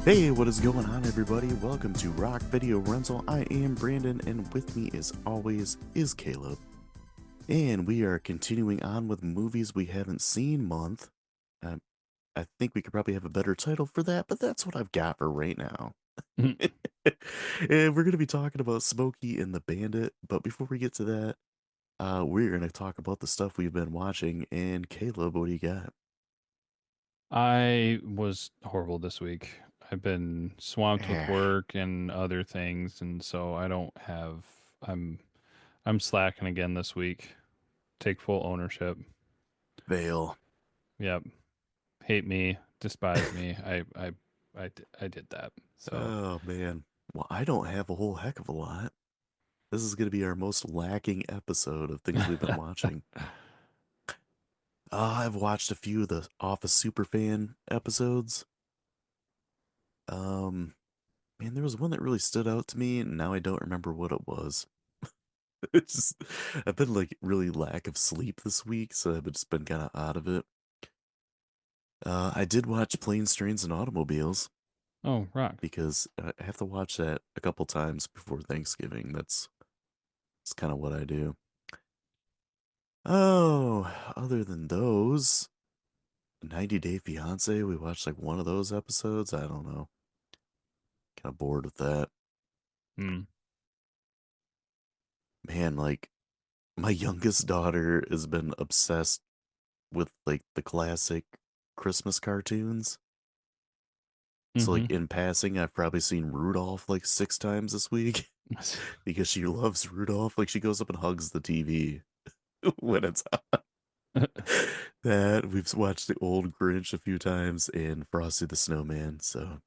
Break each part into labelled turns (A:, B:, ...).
A: Hey, what is going on, everybody? Welcome to Rock Video Rental. I am Brandon, and with me, as always, is Caleb. And we are continuing on with movies we haven't seen month. Um, I think we could probably have a better title for that, but that's what I've got for right now. And we're going to be talking about Smokey and the Bandit. But before we get to that, we're going to talk about the stuff we've been watching. And Caleb, what do you got?
B: I was horrible this week. I've been swamped with
A: Ah,
B: work and other things, and so I'm slacking again this week. Take full ownership.
A: Veil.
B: Yep. Hate me, despise me. I did that. So
A: Oh, man. Well, I don't have a whole heck of a lot. This is going to be our most lacking episode of things we've been watching. I've watched a few of the Office Superfan episodes. Um, Man, there was one that really stood out to me, and now I don't remember what it was. It's just, I've been like really lack of sleep this week, so I've just been kind of out of it. I did watch Planes, Trains, and Automobiles
B: oh, rock.
A: because I have to watch that a couple times before Thanksgiving. That's kind of what I do. Oh, other than those, 90 Day Fiance, we watched like one of those episodes. I don't know. Kind of bored with that.
B: Hmm.
A: Man, like my youngest daughter has been obsessed with like the classic Christmas cartoons. So
B: Mm-hmm.
A: like in passing, I've probably seen Rudolph like 6 times this week because she loves Rudolph. Like she goes up and hugs the TV when it's on. That we've watched the old Grinch a few times and Frosty the Snowman. So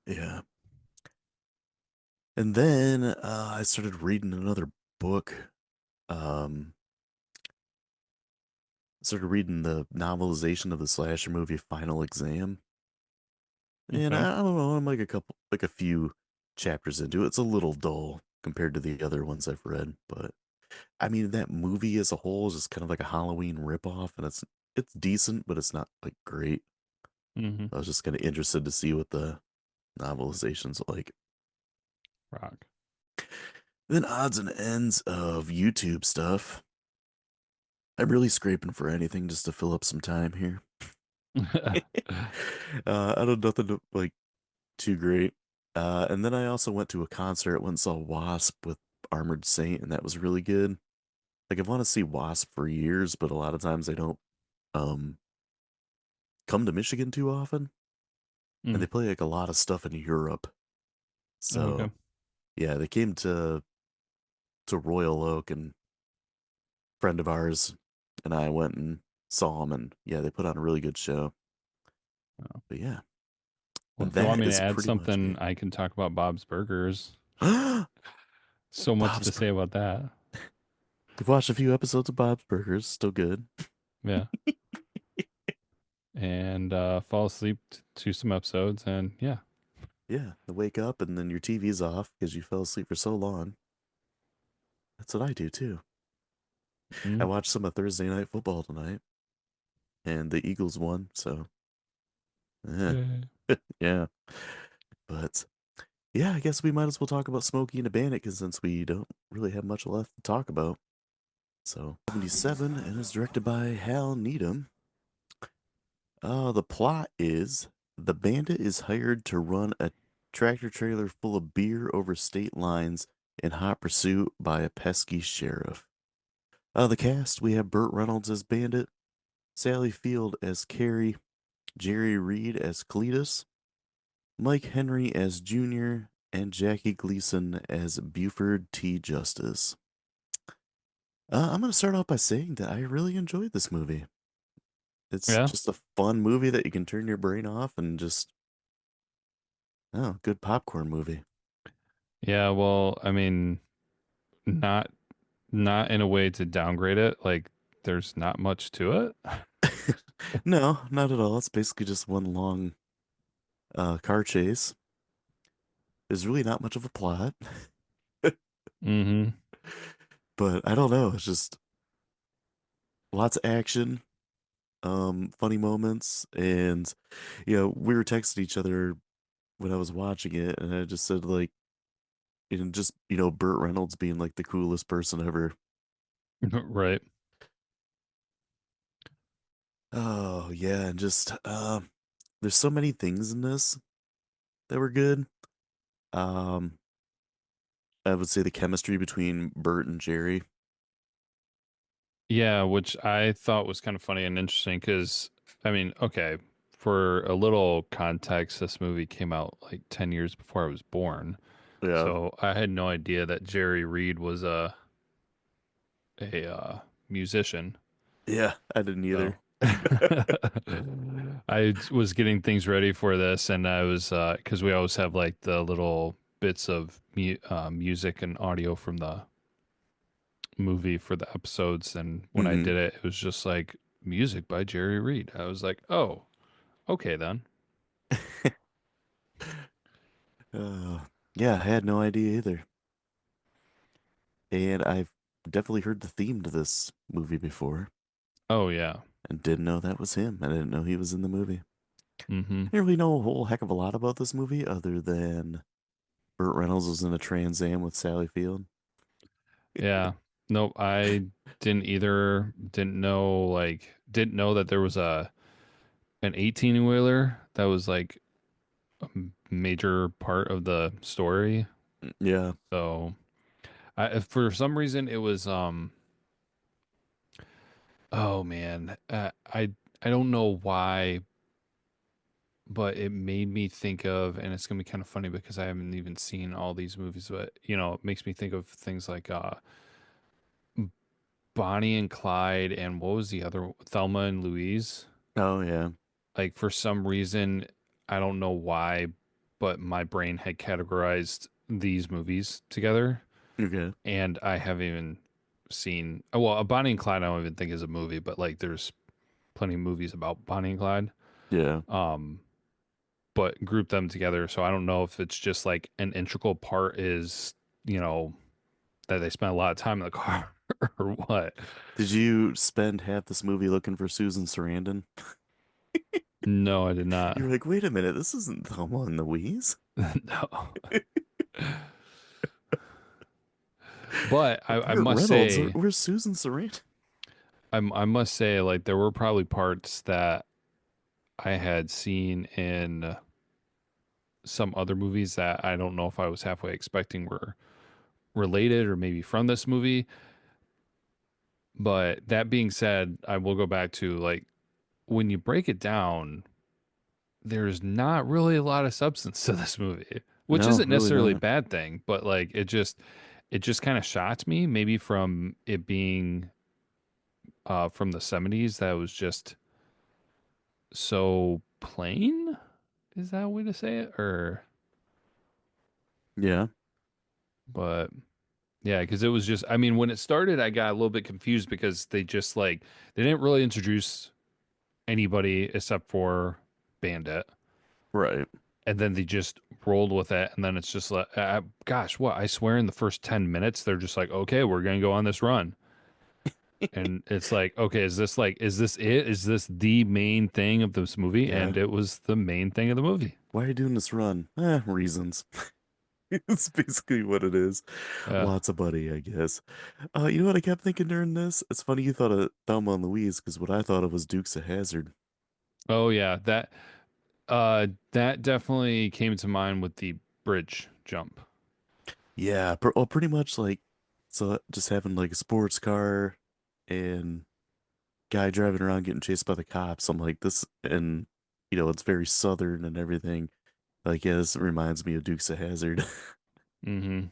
A: yeah. And then I started reading another book. Um, started reading the novelization of the slasher movie Final Exam. And
B: Okay.
A: I don't know, I'm like a few chapters into it. It's a little dull compared to the other ones I've read, but I mean that movie as a whole is just kind of like a Halloween ripoff, and it's decent, but it's not like great.
B: Mm-hmm.
A: I was just kind of interested to see what the novelization's like.
B: Rock.
A: Then odds and ends of YouTube stuff. I'm really scraping for anything just to fill up some time here. I don't nothing to, like too great. And then I also went to a concert, went and saw Wasp with Armored Saint, and that was really good. Like I want to see Wasp for years, but a lot of times they don't um come to Michigan too often, and
B: Mm.
A: they play like a lot of stuff in Europe.
B: Okay.
A: So yeah, they came to Royal Oak, and a friend of ours and I went and saw them, and yeah, they put on a really good show.
B: Oh.
A: But yeah,
B: Well, if you want
A: that
B: me to
A: is
B: add
A: pretty much
B: something,
A: it.
B: I can talk about Bob's Burgers. So much
A: Bob's
B: to say
A: Burgers.
B: about that.
A: We've watched a few episodes of Bob's Burgers. Still good.
B: Yeah. And fall asleep to some episodes. And yeah.
A: Yeah, you wake up and then your TV's off because you fell asleep for so long. That's what I do too. I
B: Mm.
A: watched some of Thursday Night Football tonight, and the Eagles won. So, eh.
B: Yay.
A: Yeah. But yeah, I guess we might as well talk about Smokey and the Bandit because since we don't really have much left to talk about. So, 77 and is directed by Hal Needham. The plot is the bandit is hired to run a tractor trailer full of beer over state lines in hot pursuit by a pesky sheriff. The cast we have Burt Reynolds as Bandit, Sally Field as Carrie, Jerry Reed as Cletus, Mike Henry as Junior, and Jackie Gleason as Buford T. Justice. I'm going to start off by saying that I really enjoyed this movie. It's
B: Yeah.
A: just a fun movie that you can turn your brain off and just, oh, good popcorn movie.
B: Yeah. Well, I mean, not not in a way to downgrade it. Like, there's not much to it.
A: No, not at all. It's basically just one long car chase. There's really not much of a plot,
B: Mm-hmm.
A: but I don't know. It's just lots of action, funny moments, and we were texting each other when I was watching it, and I just said like, just Burt Reynolds being like the coolest person ever.
B: Right.
A: Oh yeah, and just there's so many things in this that were good. Um, I would say the chemistry between Burt and Jerry.
B: Yeah, which I thought was kind of funny and interesting because, I mean, okay, for a little context, this movie came out like 10 years before I was born.
A: Yeah,
B: So I had no idea that Jerry Reed was a musician.
A: yeah, I didn't
B: So
A: either.
B: I was getting things ready for this, and I was because we always have like the little bits of music and audio from the movie for the episodes, and when I
A: Hmm.
B: did it, it was just like music by Jerry Reed. I was like, oh, okay then.
A: Uh, yeah, I had no idea either. And I've definitely heard the theme to this movie before
B: Oh yeah.
A: and didn't know that was him. I didn't know he was in the movie.
B: Mm-hmm.
A: I didn't really know a whole heck of a lot about this movie other than Burt Reynolds was in a Trans Am with Sally Field.
B: Yeah. Nope. I didn't either. Didn't know that there was a an 18 wheeler that was like a major part of the story.
A: Yeah,
B: So for some reason it was oh man, I don't know why, but it made me think of, and it's gonna be kind of funny because I haven't even seen all these movies, but it makes me think of things like Bonnie and Clyde, and what was the other, Thelma and Louise.
A: oh yeah.
B: Like for some reason, I don't know why, but my brain had categorized these movies together,
A: Okay.
B: and I haven't even seen. Well, a Bonnie and Clyde, I don't even think is a movie, but like there's plenty of movies about Bonnie and Clyde.
A: Yeah.
B: Um, but group them together. So I don't know if it's just like an integral part is, you know, that they spend a lot of time in the car or what.
A: Did you spend half this movie looking for Susan Sarandon?
B: No, I did
A: You
B: not.
A: were like, wait a minute, this isn't Thelma and Louise.
B: No. But I
A: Burt
B: must
A: Reynolds,
B: say,
A: where's Susan Sarandon?
B: I must say, like there were probably parts that I had seen in some other movies that I don't know if I was halfway expecting were related or maybe from this movie. But that being said, I will go back to like when you break it down, there's not really a lot of substance to this movie, which
A: No,
B: isn't
A: really
B: necessarily a
A: not.
B: bad thing, but like it just kind of shocked me, maybe from it being from the 70s that was just so plain. Is that a way to say it? Or
A: Yeah,
B: but yeah, because it was just, I mean, when it started, I got a little bit confused because they just like they didn't really introduce anybody except for Bandit,
A: right.
B: and then they just rolled with it, and then it's just like gosh, what, I swear in the first 10 minutes they're just like, okay, we're gonna go on this run, and it's like, okay, is this it, is this the main thing of this movie?
A: Yeah.
B: And it was the main thing of the movie.
A: Why are you doing this run? Reasons. It's basically what it is.
B: Yeah.
A: Lots of money, I guess. You know what I kept thinking during this? It's funny you thought of Thelma and Louise because what I thought of was Dukes of Hazzard.
B: Oh yeah, that definitely came to mind with the bridge jump.
A: Yeah, pretty much like so just having like a sports car and guy driving around getting chased by the cops. I'm like this, and it's very southern and everything. Like, yeah, this reminds me of Dukes of Hazzard,
B: Mm-hmm.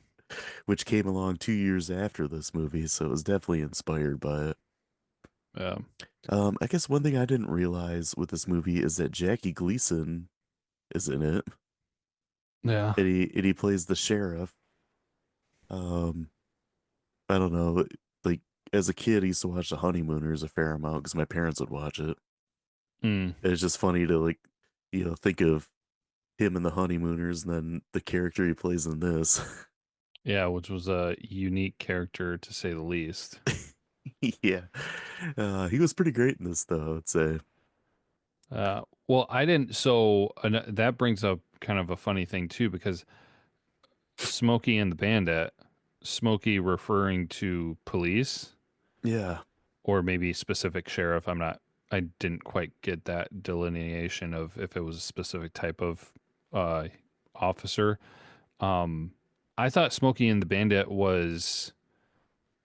A: which came along 2 years after this movie, so it was definitely inspired by it.
B: Yeah.
A: I guess one thing I didn't realize with this movie is that Jackie Gleason is in it,
B: Yeah.
A: and he plays the sheriff. Um, I don't know, like as a kid, I used to watch The Honeymooners a fair amount because my parents would watch it.
B: Mm.
A: It's just funny to like, think of him in The Honeymooners and then the character he plays in this.
B: Yeah, which was a unique character to say the least.
A: Yeah, he was pretty great in this though, I'd say.
B: Well, I didn't. So that brings up kind of a funny thing too, because Smokey and the Bandit, Smokey referring to police
A: Yeah,
B: or maybe specific sheriff. I didn't quite get that delineation of if it was a specific type of uh, officer. Um, I thought Smokey and the Bandit was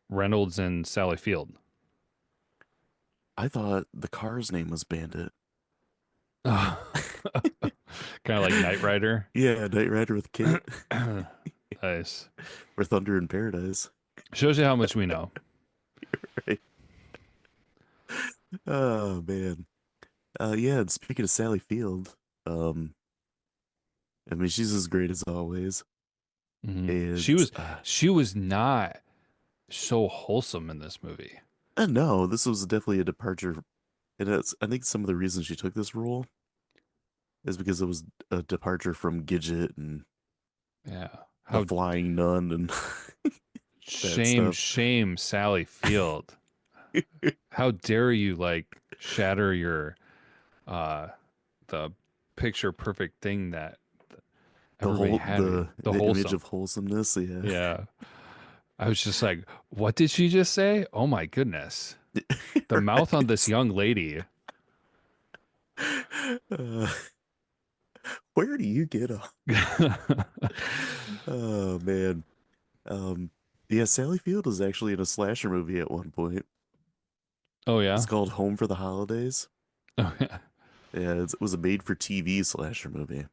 B: Reynolds and Sally Field.
A: I thought the car's name was Bandit.
B: Kind of like Knight Rider.
A: Yeah, Knight Rider with Kate
B: Nice.
A: or Thunder in Paradise.
B: Shows you how much we know.
A: Right. Oh man. Yeah, and speaking of Sally Field, um, I mean she's as great as always.
B: Hmm.
A: And
B: She was not so wholesome in this movie.
A: no, this was definitely a departure. And I think some of the reasons she took this role is because it was a departure from Gidget and
B: Yeah.
A: the
B: How
A: Flying Nun and that
B: shame,
A: stuff.
B: shame, Sally Field. How dare you like shatter your uh the picture perfect thing that
A: The
B: everybody
A: whole
B: had, the
A: the image
B: wholesome.
A: of wholesomeness, yeah.
B: Yeah. I was just like, what did she just say? Oh my goodness. The mouth on this
A: Right.
B: young lady.
A: Uh, where do you get off? Oh man. Um, yeah, Sally Field was actually in a slasher movie at one point.
B: Oh
A: It's
B: yeah.
A: called Home for the Holidays.
B: Oh yeah.
A: Yeah, it was a made-for-TV slasher movie.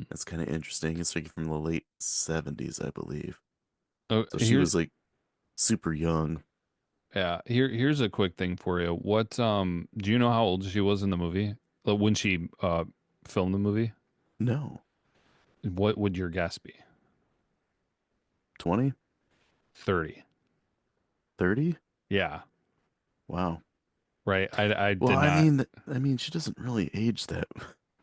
A: That's kind of interesting. It's like from the late 70s, I believe.
B: Oh,
A: So she
B: here's
A: was like super young.
B: yeah. Here's a quick thing for you. What do you know how old she was in the movie? Like, when she filmed the movie?
A: No,
B: What would your guess be?
A: 20,
B: 30.
A: 30?
B: Yeah.
A: Wow.
B: Right. I
A: Well,
B: did not.
A: I mean, she doesn't really age that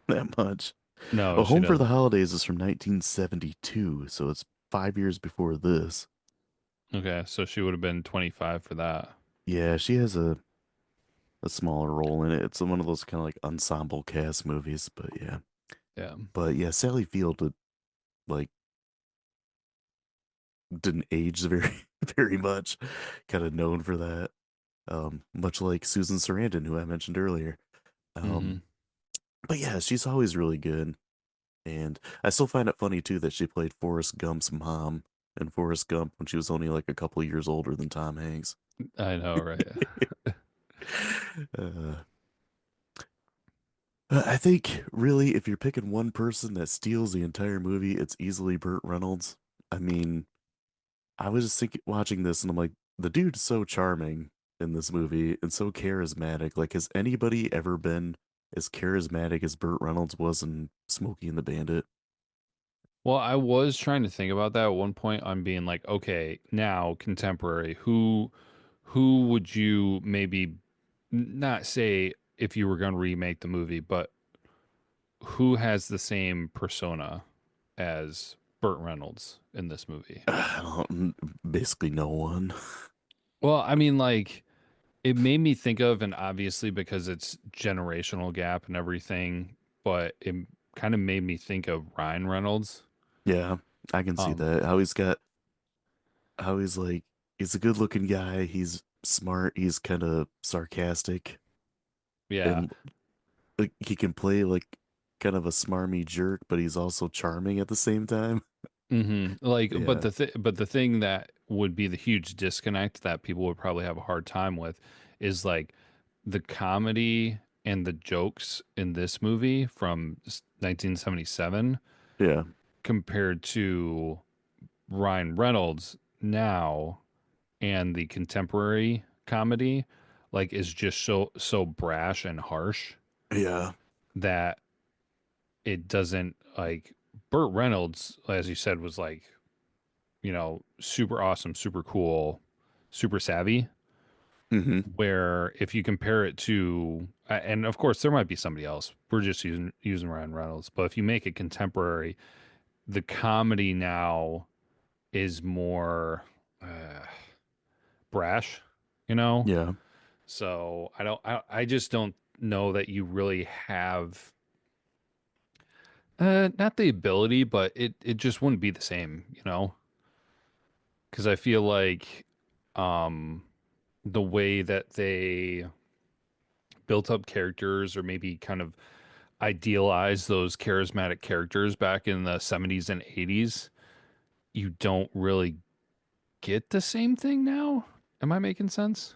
A: that much.
B: No,
A: Well,
B: she
A: Home for the
B: doesn't.
A: Holidays is from 1972, so it's 5 years before this.
B: Okay, so she would have been 25 for that.
A: Yeah, she has a smaller role in it. It's one of those kind of like ensemble cast movies, but yeah.
B: Yeah.
A: But yeah, Sally Field like didn't age very very much. Kind of known for that. Much like Susan Sarandon, who I mentioned earlier.
B: Hmm.
A: Um, but yeah, she's always really good. And I still find it funny too that she played Forrest Gump's mom in Forrest Gump when she was only like a couple years older than Tom Hanks.
B: I know, right?
A: uh, I think really, if you're picking one person that steals the entire movie, it's easily Burt Reynolds. I mean, I was just thinking, watching this, and I'm like, the dude's so charming in this movie and so charismatic. Like, has anybody ever been as charismatic as Burt Reynolds was in Smokey and the Bandit?
B: Well, I was trying to think about that at one point on being like, okay, now contemporary, who would you maybe not say if you were going to remake the movie, but who has the same persona as Burt Reynolds in this movie?
A: Basically, no one.
B: Well, I mean, like, it made me think of, and obviously because it's generational gap and everything, but it kind of made me think of Ryan Reynolds.
A: Yeah, I can see
B: Um,
A: that. How he's like, he's a good looking guy. He's smart. He's kind of sarcastic,
B: yeah.
A: and like he can play like kind of a smarmy jerk, but he's also charming at the same time.
B: Like,
A: Yeah,
B: but the thing that would be the huge disconnect that people would probably have a hard time with is like the comedy and the jokes in this movie from 1977
A: yeah,
B: compared to Ryan Reynolds now and the contemporary comedy like is just so brash and harsh
A: yeah,
B: that it doesn't like Burt Reynolds, as you said, was like, super awesome, super cool, super savvy.
A: hmm
B: Where if you compare it to, and of course there might be somebody else, we're just using Ryan Reynolds, but if you make it contemporary, the comedy now is more brash, you know.
A: yeah.
B: So I don't, I just don't. know that you really have not the ability, but it just wouldn't be the same, you know? Because I feel like um the way that they built up characters or maybe kind of idealized those charismatic characters back in the 70s and 80s, you don't really get the same thing now. Am I making sense?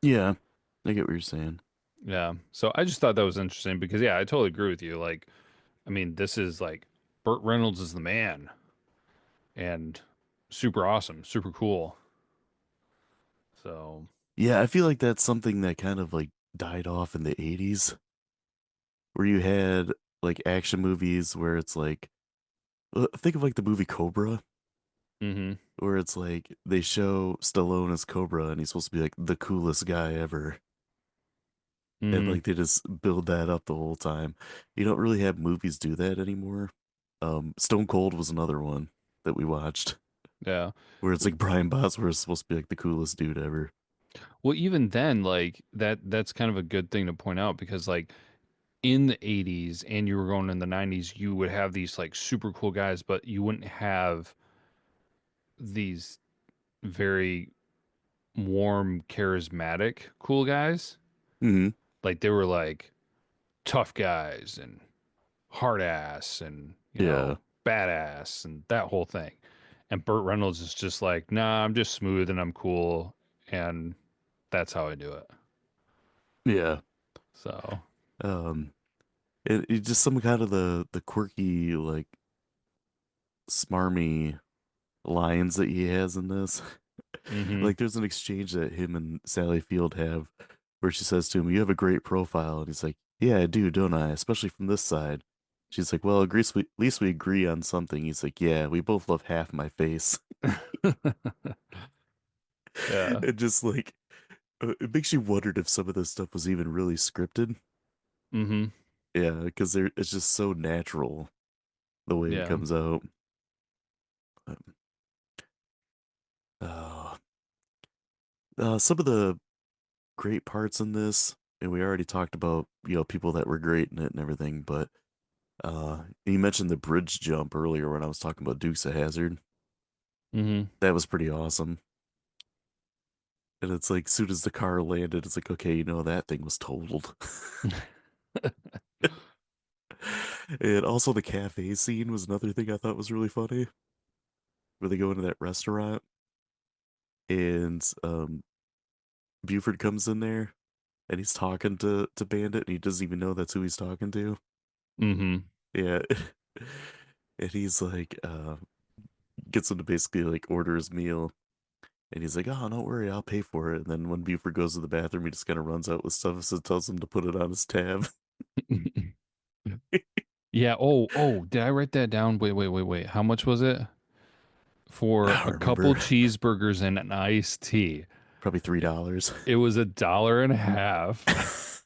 A: Yeah, I get what you're saying.
B: Yeah. So I just thought that was interesting because yeah, I totally agree with you. Like, I mean, this is like Burt Reynolds is the man and super awesome, super cool. So,
A: Yeah, I feel like that's something that kind of like died off in the 80s, where you had like action movies where it's like, think of like the movie Cobra,
B: mhm.
A: where it's like they show Stallone as Cobra and he's supposed to be like the coolest guy ever. And
B: Mhm.
A: like they just build that up the whole time. You don't really have movies do that anymore. Stone Cold was another one that we watched
B: Yeah.
A: where it's like Brian Bosworth is supposed to be like the coolest dude ever.
B: Well, even then like that's kind of a good thing to point out because like in the 80s and you were going in the 90s, you would have these like super cool guys, but you wouldn't have these very warm, charismatic, cool guys.
A: Hmm.
B: Like they were like tough guys and hard ass and, you
A: Yeah.
B: know, badass and that whole thing. And Burt Reynolds is just like, nah, I'm just smooth and I'm cool. And that's how I do it.
A: Yeah.
B: So,
A: Um, it just some kind of the quirky, like smarmy lines that he has in this.
B: mm-hmm.
A: Like there's an exchange that him and Sally Field have where she says to him, "You have a great profile." And he's like, "Yeah, I do, don't I? Especially from this side." She's like, "Well, at least we agree on something." He's like, "Yeah, we both love half my face."
B: Yeah.
A: And just like it makes you wondered if some of this stuff was even really scripted.
B: Mm-hmm.
A: Yeah, because it's just so natural the way it
B: Yeah.
A: comes out. Um, Uh, some of the great parts in this, and we already talked about, people that were great in it and everything, but you mentioned the bridge jump earlier when I was talking about Dukes of Hazzard.
B: Mm-hmm.
A: That was pretty awesome. And it's like, soon as the car landed, it's like, okay, that thing was totaled. And also the cafe scene was another thing I thought was really funny, where they go into that restaurant and Buford comes in there and he's talking to Bandit and he doesn't even know that's who he's talking to.
B: Mm-hmm.
A: Yeah. And he's like, gets him to basically like order his meal. And he's like, "Oh, don't worry, I'll pay for it." And then when Buford goes to the bathroom, he just kind of runs out with stuff, so tells him to put it on his tab.
B: Yeah. Oh, did I write that down? Wait. How much was it? For
A: I
B: a
A: don't
B: couple
A: remember.
B: cheeseburgers and an iced tea.
A: Probably $3.
B: It was $1.50.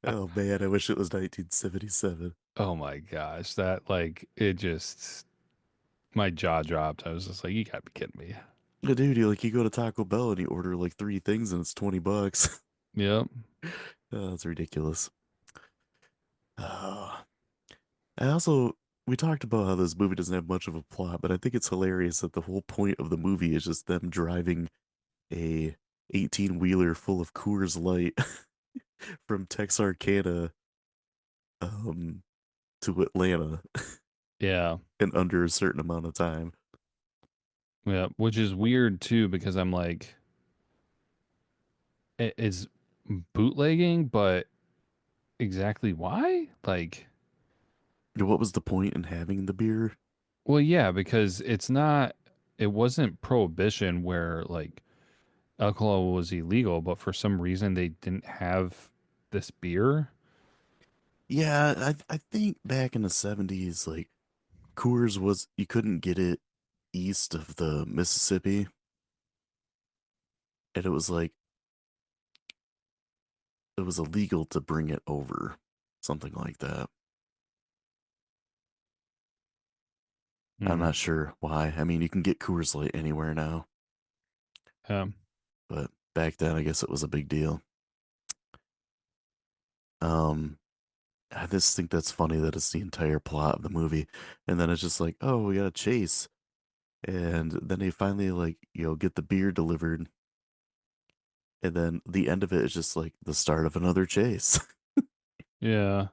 A: Oh man, I wish it was 1977.
B: Oh my gosh. That like it just my jaw dropped. I was just like, you gotta be kidding me.
A: Yeah, dude, you go to Taco Bell and you order like three things and it's $20.
B: Yep.
A: Oh, that's ridiculous. Oh. I also we talked about how this movie doesn't have much of a plot, but I think it's hilarious that the whole point of the movie is just them driving a 18-wheeler full of Coors Light from Texarkana um to Atlanta
B: Yeah.
A: in under a certain amount of time.
B: Yeah. Which is weird too, because I'm like, it's bootlegging, but exactly why? Like,
A: What was the point in having the beer?
B: well, yeah, because it wasn't prohibition where like alcohol was illegal, but for some reason they didn't have this beer.
A: Yeah, I think back in the 70s, like Coors was you couldn't get it east of the Mississippi, and it was like it was illegal to bring it over, something like that. I'm
B: Hmm.
A: not sure why. I mean, you can get Coors Light anywhere now,
B: Um,
A: but back then I guess it was a big deal. Um, I just think that's funny that it's the entire plot of the movie, and then it's just like, oh, we got to chase, and then they finally like get the beer delivered, and then the end of it is just like the start of another chase.
B: Yeah.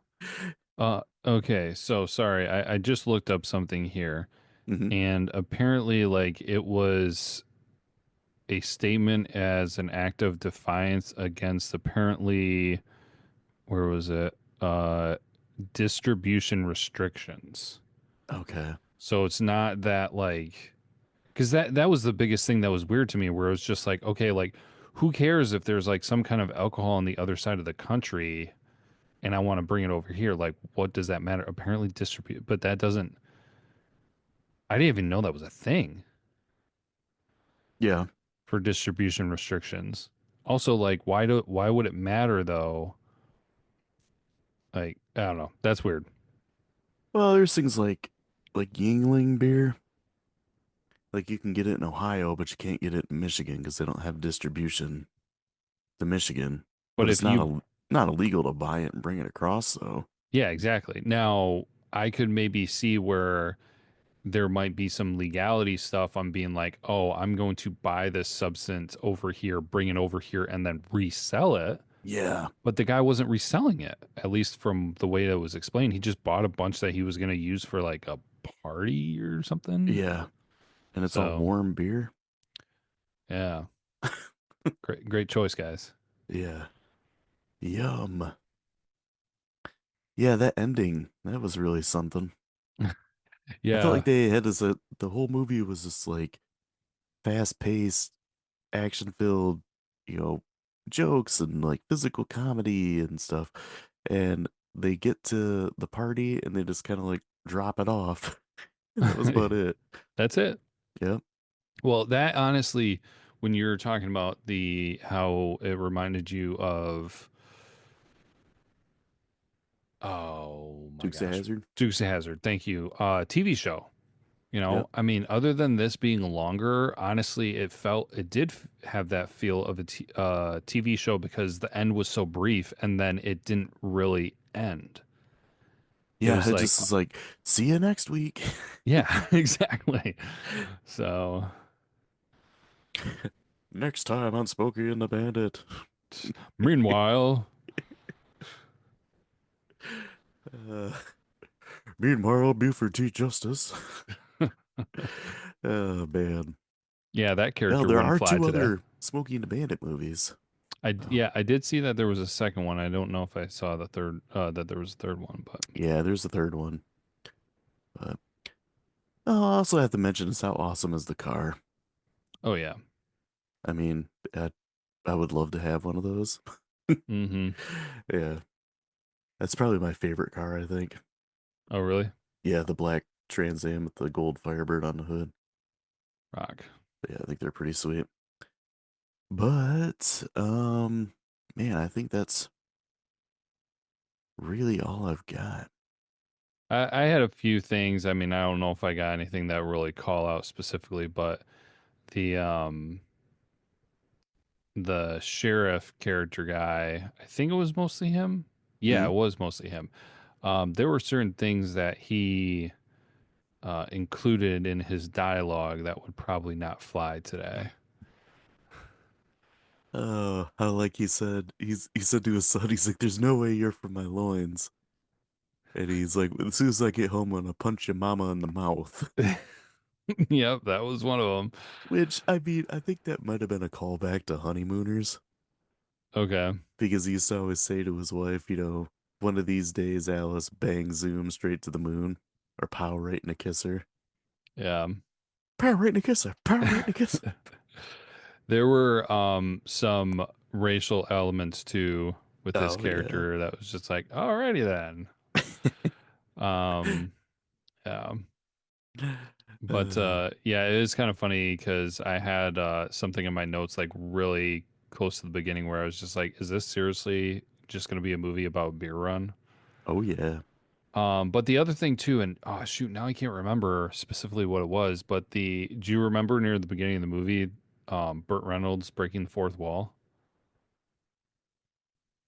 B: Okay, so sorry, I just looked up something here,
A: Hmm.
B: and apparently, like, it was a statement as an act of defiance against apparently, where was it? Distribution restrictions.
A: Okay.
B: So it's not that like, because that was the biggest thing that was weird to me, where it was just like, okay, like, who cares if there's like some kind of alcohol on the other side of the country, and I want to bring it over here? Like, what does that matter? Apparently, distribute, but that doesn't. I didn't even know that was a thing
A: Yeah.
B: for distribution restrictions. Also, like, why would it matter though? Like, I don't know. That's weird.
A: Well, there's things like Yingling beer. Like you can get it in Ohio, but you can't get it in Michigan because they don't have distribution to Michigan.
B: But
A: But
B: if
A: it's
B: you,
A: not illegal to buy it and bring it across, though.
B: yeah, exactly. Now, I could maybe see where there might be some legality stuff on being like, oh, I'm going to buy this substance over here, bring it over here, and then resell it.
A: Yeah,
B: But the guy wasn't reselling it, at least from the way it was explained. He just bought a bunch that he was going to use for like a party or something.
A: yeah, and it's all
B: So,
A: warm beer.
B: yeah, great choice, guys.
A: Yeah, yum. Yeah, that ending that was really something. I felt
B: Yeah,
A: like they had this. The whole movie was just like fast paced, action filled, you know, jokes and like physical comedy and stuff. And they get to the party and they just kind of like drop it off. And that was about it.
B: that's it.
A: Yep.
B: Well, that honestly, when you're talking about the how it reminded you of, oh my
A: Dukes of
B: gosh,
A: Hazzard.
B: Dukes of Hazzard. Thank you. TV show.
A: Yep.
B: I mean, other than this being longer, honestly, it did have that feel of a TV show because the end was so brief and then it didn't really end. It
A: Yeah,
B: was
A: it
B: like,
A: just is like, see you next week.
B: yeah, exactly. So,
A: Next time on Smokey and the Bandit.
B: meanwhile,
A: Uh, Meanwhile, Buford T. Justice. Oh, man.
B: yeah, that
A: Well,
B: character
A: there
B: wouldn't
A: are
B: fly
A: two
B: today.
A: other Smokey and the Bandit movies. Um,
B: Yeah, I did see that there was a second one. I don't know if I saw that there was a third one, but
A: yeah, there's a third one. But oh, I also have to mention is how awesome is the car.
B: oh yeah.
A: I mean, I would love to have one of those.
B: Mm-hmm.
A: Yeah, that's probably my favorite car, I think.
B: Oh really?
A: Yeah, the black Trans Am with the gold Firebird on the hood.
B: Rock.
A: Yeah, I think they're pretty sweet. But man, I think that's really all I've got.
B: I had a few things. I mean, I don't know if I got anything that really call out specifically, but the the sheriff character guy, I think it was mostly him. Yeah,
A: Hmm?
B: it was mostly him. There were certain things that he included in his dialogue that would probably not fly today.
A: How like he said to his son, he's like, "There's no way you're from my loins," and he's like, "As soon as I get home, I'm gonna punch your mama in the mouth."
B: Yep, that was one of them.
A: Which I mean, I think that might have been a callback to Honeymooners
B: Okay.
A: because he used to always say to his wife, one of these days, Alice, bang, zoom straight to the moon, or pow right in a kisser,
B: Yeah.
A: pow right in a kisser, pow right in a kisser.
B: There were some racial elements too with his
A: Oh yeah.
B: character that was just like, alrighty then. Um, yeah. But
A: Uh,
B: yeah, it is kind of funny because I had something in my notes like really close to the beginning where I was just like, is this seriously just going to be a movie about beer run?
A: oh yeah.
B: But the other thing too, and oh shoot, now I can't remember specifically what it was, but do you remember near the beginning of the movie, Burt Reynolds breaking the fourth wall?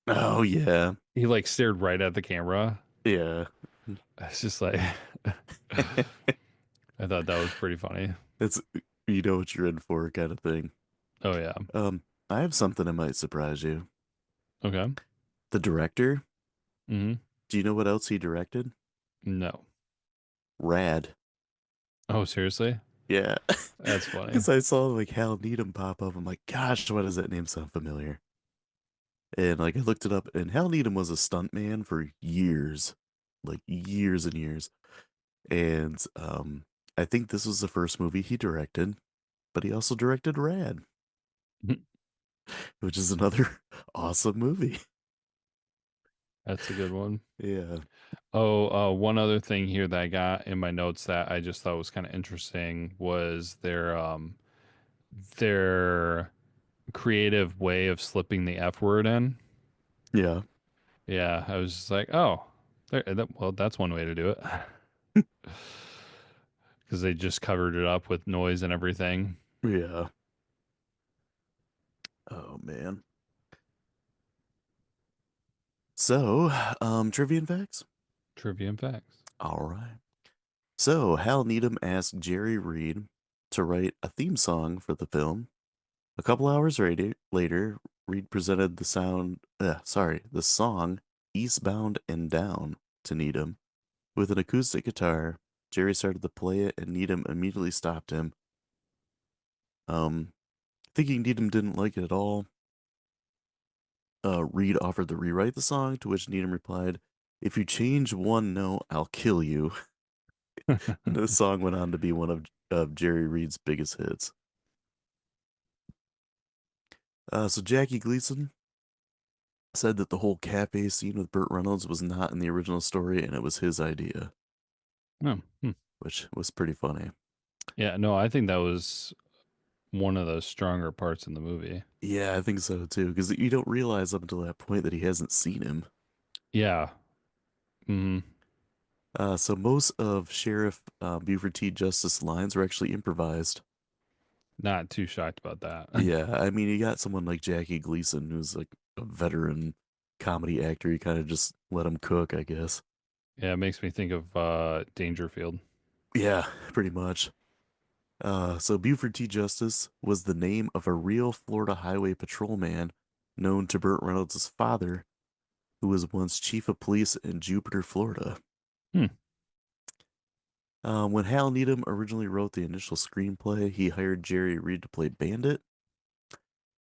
A: Oh yeah,
B: He like stared right at the camera.
A: yeah.
B: It's just like I thought that was pretty funny.
A: It's you know what you're in for kind of thing.
B: Oh yeah.
A: Um, I have something that might surprise you.
B: Okay.
A: The director.
B: Hmm.
A: Do you know what else he directed?
B: No.
A: Rad.
B: Oh, seriously?
A: Yeah,
B: That's funny.
A: because I saw like Hal Needham pop up. I'm like, gosh, why does that name sound familiar? And like I looked it up, and Hal Needham was a stuntman for years, like years and years. And I think this was the first movie he directed, but he also directed Rad, which is another awesome movie.
B: That's a good one.
A: Yeah,
B: Oh, one other thing here that I got in my notes that I just thought was kind of interesting was their creative way of slipping the F word in.
A: yeah,
B: Yeah, I was just like, oh, well, that's one way to do it. Because they just covered it up with noise and everything.
A: yeah. Oh man. So, trivia and facts.
B: Trivia and facts.
A: All right. So, Hal Needham asked Jerry Reed to write a theme song for the film. A couple hours later, Reed presented the song "Eastbound and Down" to Needham with an acoustic guitar. Jerry started to play it, and Needham immediately stopped him. Um, Thinking Needham didn't like it at all, Reed offered to rewrite the song, to which Needham replied, "If you change one note, I'll kill you." And the song went on to be one of Jerry Reed's biggest hits. So Jackie Gleason said that the whole cafe scene with Burt Reynolds was not in the original story and it was his idea,
B: Oh, hmm.
A: which was pretty funny.
B: Yeah, no, I think that was one of the stronger parts in the movie.
A: Yeah, I think so too, because you don't realize up until that point that he hasn't seen him.
B: Yeah. Hmm.
A: So most of Sheriff Buford T. Justice's lines were actually improvised.
B: Not too shocked about that.
A: Yeah, I mean, you got someone like Jackie Gleason, who's like a veteran comedy actor. You kind of just let him cook, I guess.
B: Yeah, it makes me think of Dangerfield.
A: Yeah, pretty much. So Buford T. Justice was the name of a real Florida highway patrolman known to Burt Reynolds' father, who was once chief of police in Jupiter, Florida.
B: Hmm.
A: When Hal Needham originally wrote the initial screenplay, he hired Jerry Reed to play Bandit.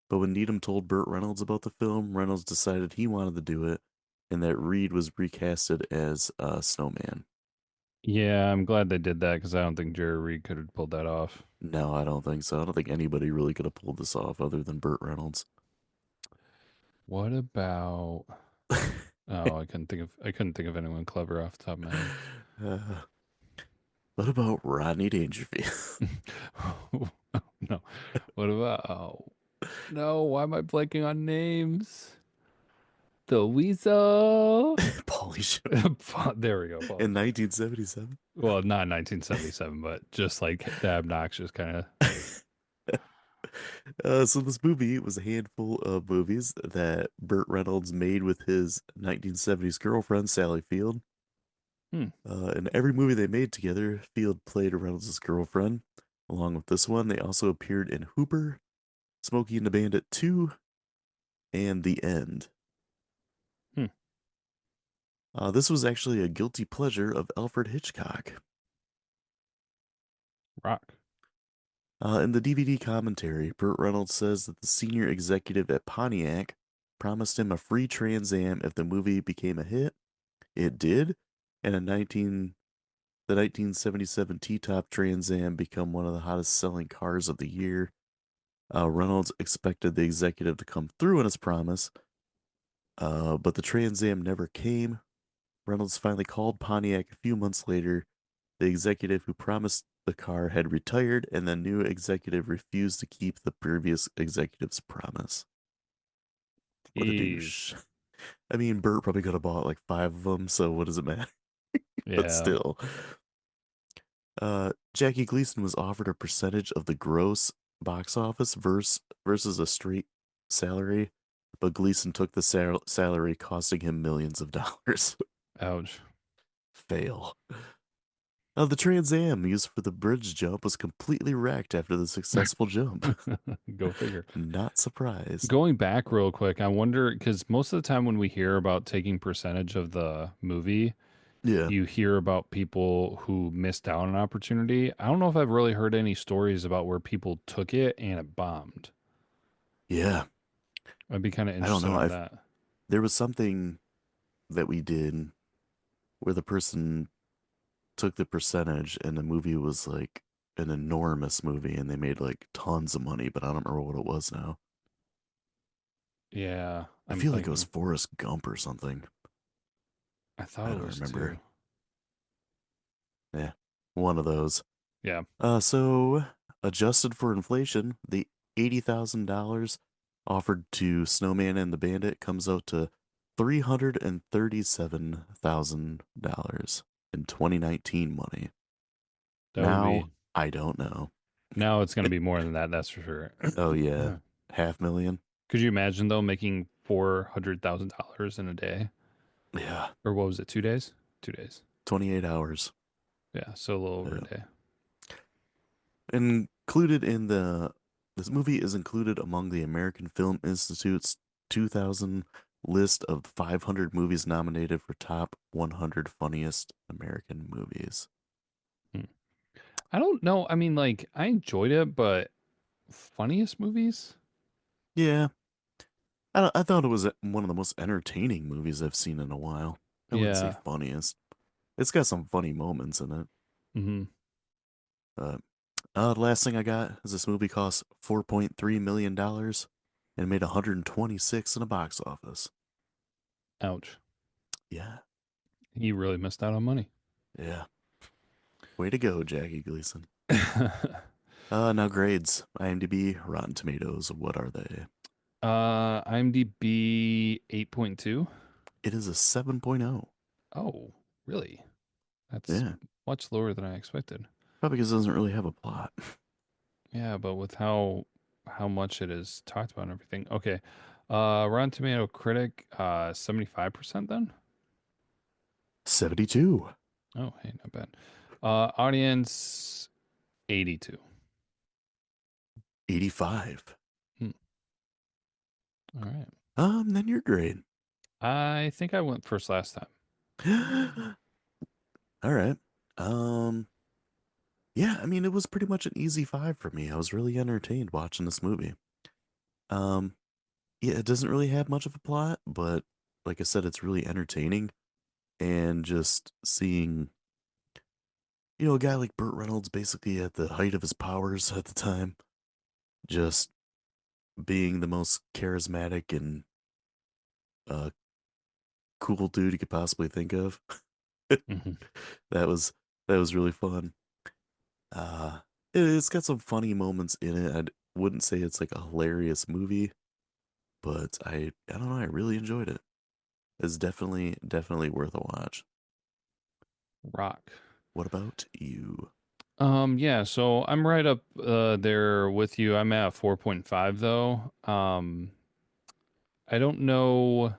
A: But when Needham told Burt Reynolds about the film, Reynolds decided he wanted to do it, and that Reed was recasted as Snowman.
B: Yeah, I'm glad they did that because I don't think Jerry Reed could have pulled that off.
A: No, I don't think so. I don't think anybody really could have pulled this off other than Burt Reynolds.
B: What about? Oh, I couldn't think of anyone clever off the top of my head.
A: uh, what about Rodney Dangerfield?
B: No. What about? Oh, no. Why am I blanking on names? The Weasel.
A: Pauly Shore
B: There we go.
A: in
B: Pauly Shore.
A: 1977.
B: Well, not 1977, but just like the obnoxious kind of.
A: So this movie was a handful of movies that Burt Reynolds made with his 1970s girlfriend Sally Field.
B: Hmm.
A: In every movie they made together, Field played Reynolds' girlfriend. Along with this one, they also appeared in Hooper, Smokey and the Bandit 2, and The End.
B: Hmm.
A: This was actually a guilty pleasure of Alfred Hitchcock.
B: Rock.
A: In the DVD commentary, Burt Reynolds says that the senior executive at Pontiac promised him a free Trans Am if the movie became a hit. It did, and the 1977 T-Top Trans Am became one of the hottest selling cars of the year. Reynolds expected the executive to come through on his promise, but the Trans Am never came. Reynolds finally called Pontiac a few months later. The executive who promised the car had retired, and the new executive refused to keep the previous executive's promise. What a douche.
B: Jeez.
A: I mean, Burt probably could have bought like five of them, so what does it matter? But
B: Yeah.
A: still. Jackie Gleason was offered a percentage of the gross box office versus a straight salary. but Gleason took the salary, costing him millions of dollars.
B: Ouch.
A: Fail. The Trans Am used for the bridge jump was completely wrecked after the successful jump.
B: Go figure.
A: Not surprised.
B: Going back real quick, I wonder because most of the time when we hear about taking percentage of the movie,
A: Yeah.
B: you hear about people who missed out on an opportunity. I don't know if I've really heard any stories about where people took it and it bombed.
A: Yeah.
B: I'd be kind of
A: I don't
B: interested
A: know.
B: on
A: I've
B: that.
A: There was something that we did where the person took the percentage and the movie was like an enormous movie and they made like tons of money, but I don't remember what it was now.
B: Yeah,
A: I
B: I'm
A: feel like it was
B: thinking.
A: Forrest Gump or something.
B: I thought
A: I
B: it
A: don't
B: was
A: remember.
B: too.
A: Yeah. One of those.
B: Yeah.
A: So adjusted for inflation, the $80,000 offered to Snowman and the Bandit comes out to $337,000 in 2019 money.
B: That would
A: Now,
B: be
A: I don't know.
B: now it's going to be more than that, that's for sure.
A: Oh yeah, 500,000.
B: Could you imagine though making $400,000 in a day?
A: Yeah,
B: Or what was it, 2 days? 2 days.
A: 28 hours.
B: Yeah, so a little over a
A: Yeah.
B: day.
A: Included in the This movie is included among the American Film Institute's 2000 list of 500 movies nominated for top 100 funniest American movies.
B: Hmm. I don't know. I mean, like, I enjoyed it, but funniest movies?
A: Yeah, I thought it was one of the most entertaining movies I've seen in a while. I wouldn't say
B: Yeah.
A: funniest. It's got some funny moments in it.
B: Hmm.
A: But the last thing I got is this movie cost $4.3 million dollars and made 126 in the box office.
B: Ouch.
A: Yeah,
B: He really missed out on money.
A: yeah. Way to go, Jackie Gleason. Now grades. IMDb, Rotten Tomatoes. What are they?
B: IMDb 8.2.
A: It is a 7.0.
B: Oh, really? That's
A: Yeah,
B: much lower than I expected.
A: probably because it doesn't really have a plot.
B: Yeah, but with how much it is talked about and everything. Okay. Rotten Tomato critic 75% then?
A: 72.
B: Oh, hey, not bad. Audience 82.
A: 85.
B: Hmm. All right.
A: Then your grade.
B: I think I went first last
A: All right. Um, yeah, I mean, it was pretty much an easy 5 for me. I was really entertained watching this movie. Um, yeah, it doesn't really have much of a plot, but like I said, it's really entertaining. And just seeing, a guy like Burt Reynolds basically at the height of his powers at the time, just being the most charismatic and uh, cool dude you could possibly think of.
B: time.
A: that was that was really fun. Uh, it's got some funny moments in it. I wouldn't say it's like a hilarious movie, but I don't know. I really enjoyed it. It's definitely worth a watch.
B: Rock.
A: What about you?
B: Yeah, so I'm right up there with you. I'm at 4.5 though. I don't know.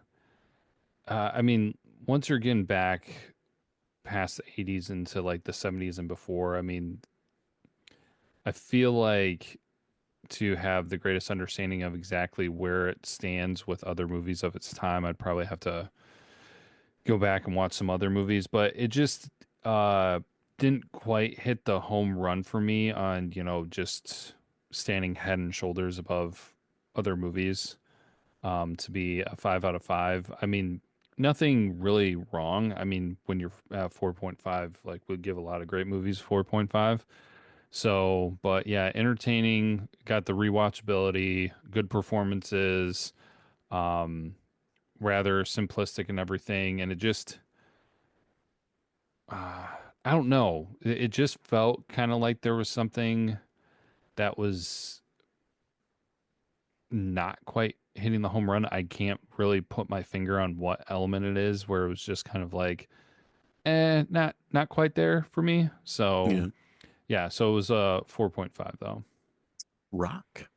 B: I mean, once you're getting back past the 80s into like the 70s and before, I mean, I feel like to have the greatest understanding of exactly where it stands with other movies of its time, I'd probably have to go back and watch some other movies, but it just uh didn't quite hit the home run for me on, just standing head and shoulders above other movies to be a 5 out of 5. I mean, nothing really wrong. I mean, when you're at 4.5, like we give a lot of great movies 4.5. So, but yeah, entertaining, got the rewatchability, good performances, um, rather simplistic and everything. And it just, uh, I don't know. It just felt kind of like there was something that was not quite hitting the home run. I can't really put my finger on what element it is where it was just kind of like, not quite there for me. So
A: Yeah,
B: yeah, so it was 4.5 though.
A: Rock.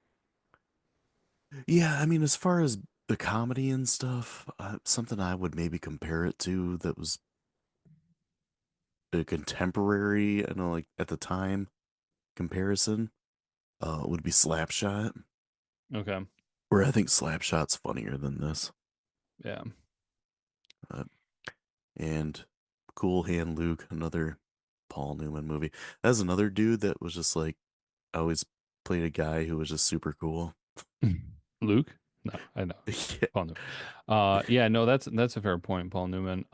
A: Yeah, I mean, as far as the comedy and stuff, something I would maybe compare it to that was a contemporary, I know, like at the time comparison, would be Slapshot,
B: Okay.
A: where I think Slapshot's funnier than this.
B: Yeah.
A: Uh, and Cool Hand Luke, another Paul Newman movie. That's another dude that was just like always played a guy who was just super cool.
B: Luke? No, I know.
A: Yeah.
B: Paul Newman. Yeah, no, that's a fair point, Paul Newman.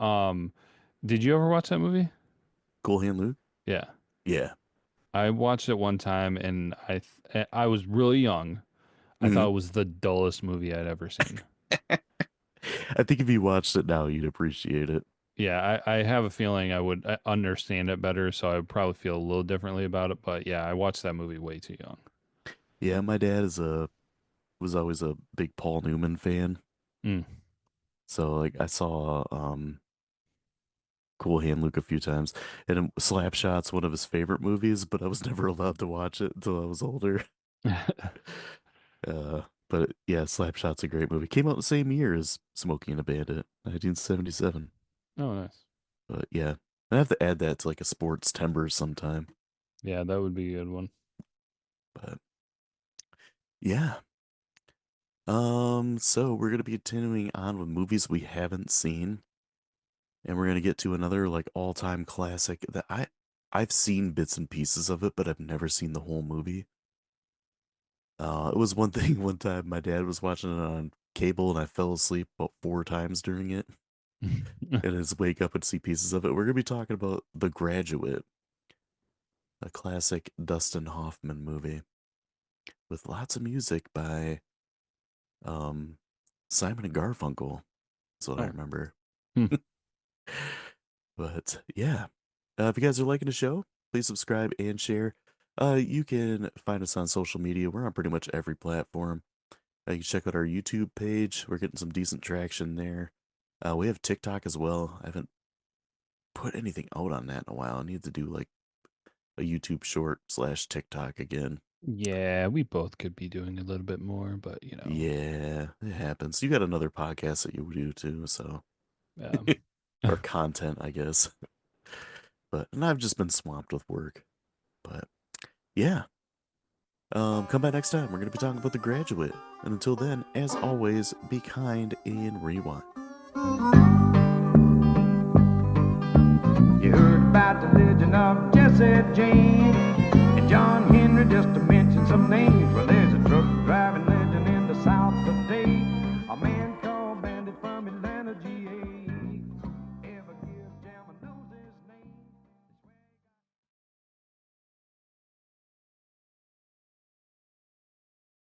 B: Did you ever watch that movie?
A: Cool Hand Luke?
B: Yeah.
A: Yeah.
B: I watched it one time and I was really young. I
A: Hmm.
B: thought it was the dullest movie I'd ever seen.
A: I think if you watched it now, you'd appreciate it.
B: Yeah, I have a feeling I would understand it better, so I would probably feel a little differently about it. But yeah, I watched that movie way too young.
A: Yeah, my dad was always a big Paul Newman fan.
B: Mm.
A: So like I saw Cool Hand Luke a few times, and Slapshot's one of his favorite movies, but I was never allowed to watch it until I was older. But yeah, Slapshot's a great movie. Came out the same year as Smokey and a Bandit, 1977.
B: Oh, nice.
A: But yeah, I have to add that to like a sports timbers sometime.
B: Yeah, that would be a good one.
A: But yeah, so we're gonna be continuing on with movies we haven't seen, and we're gonna get to another like all-time classic that I've seen bits and pieces of it, but I've never seen the whole movie. It was one thing one time my dad was watching it on cable and I fell asleep about 4 times during it. And his wake up and see pieces of it. We're gonna be talking about The Graduate, a classic Dustin Hoffman movie with lots of music by um Simon and Garfunkel. That's what I
B: Oh.
A: remember.
B: Hmm.
A: But yeah, if you guys are liking the show, please subscribe and share. You can find us on social media. We're on pretty much every platform. You can check out our YouTube page. We're getting some decent traction there. We have TikTok as well. I haven't put anything out on that in a while. I need to do like a YouTube short slash TikTok again.
B: Yeah, we both could be doing a little bit more, but you know,
A: Yeah, it happens. You got another podcast that you do too, so
B: um,
A: or content, I guess. But and I've just been swamped with work. But yeah, come back next time. We're gonna be talking about The Graduate. And until then, as always, be kind and rewind.
C: You heard about the legend of Jesse James.